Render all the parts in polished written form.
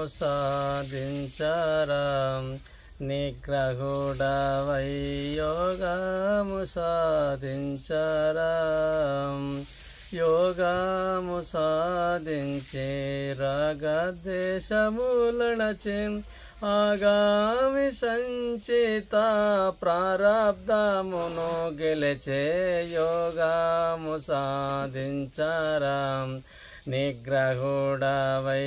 సాధించరా నిగ్రహుడవై యోగము సాధించరా యోగము సాధించే రాగద్వేషములనచి ఆగామి సంచిత ప్రారబ్ధమును గెలిచే యోగము సాధించరా నిగ్రహుడవై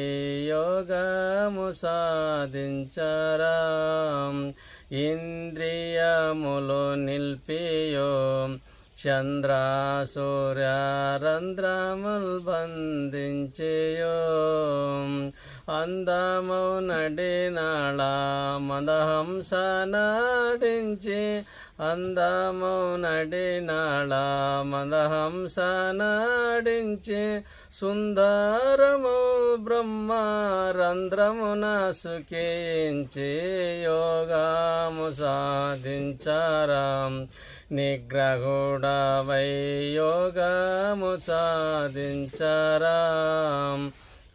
యోగము సాధించరా ఇంద్రియములు నిల్పియో చంద్ర సూర్య రంధ్రముల్ బంధించేయో అందమౌ నడినాళ మదహంస నాడించి అందమౌ నడినాళ మదహంస నాడించి సుందరమౌ బ్రహ్మ రంధ్రమున సుఖించి యోగము సాధించరా నిగ్రహుడవై యోగము సాధించరా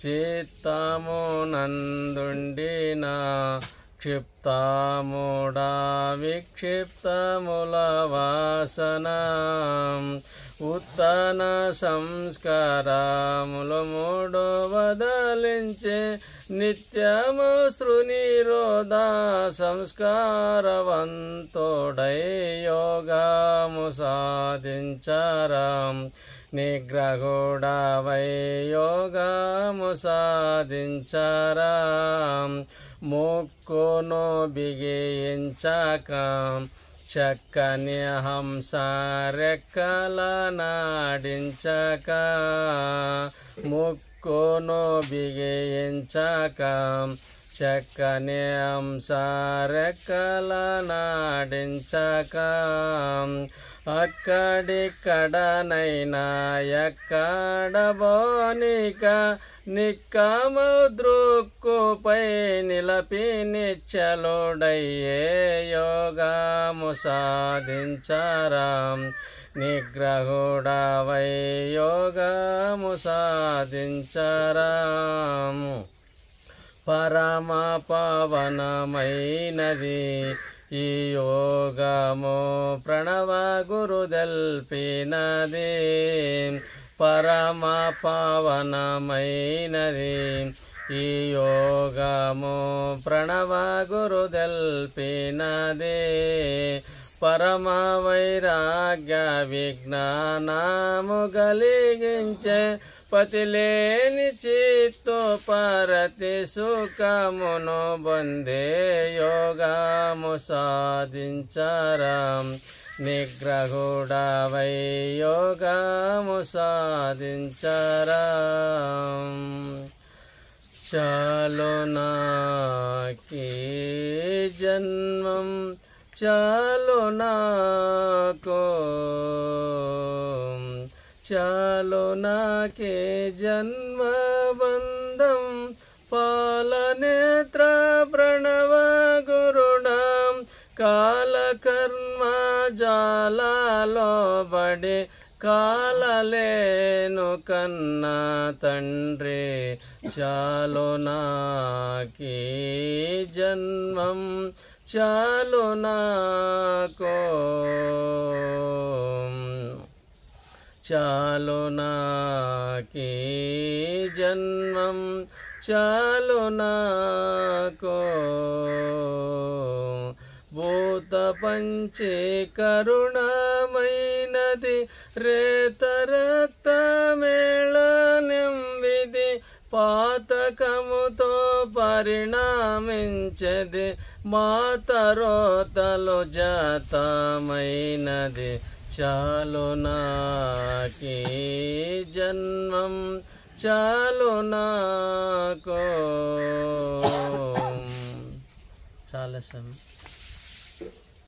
చిత్తము నందుండిన క్షిప్తముడా విక్షిప్తముల వాసన ఉత్తన సంస్కారములు మూడు వదలించే నిత్యము సృనిరోధ సంస్కారవంతుడై యోగము సాధించరా నిగ్రహుడవై యోగము సాధించరా ముక్కును బిగించక చక్కని హంస రెక్కల నాడించక ముక్కును బిగించక చక్కని హంస రెక్కల నాడించక అక్కడిక్కడనైనా ఎక్కడబోనిక నిక్కము దృక్కుపై నిలపి నిశ్చలుడయ్యే యోగము సాధించరా నిగ్రహుడవై యోగము సాధించరా పరమ పవనమైనది ఈ యోగము ప్రణవ గురుదెల్పినది పరమ పవనమైనది ఈ యోగము ప్రణవ గురుదెల్పినది పరమ వైరాగ్య విజ్ఞానము కలిగించే పతిలేని చిత్తు పరతి సుఖమును బందే యోగము సాధించరా నిగ్రహుడవై యోగము సాధించరా చాలు నాకీ జన్మం చాలు నాకు చాలు నాకే జన్మబంధం పాలనేత్ర ప్రణవ గురుణం కాలకర్మ జాలలో బడి కాలలేను కన్నా తండ్రి చాలు నాకీ జన్మం చాలు నాకు చాలు నాకీ జన్మం చాలు నాకు భూత పంచే కరుణమైనది రేత రక్త మేళనెంవిది పాతకముతో పరిణామించది మాతరోతలు జాతమైనది చాలు నాకీ జన్మం చాలు నాకు చాలా సమయం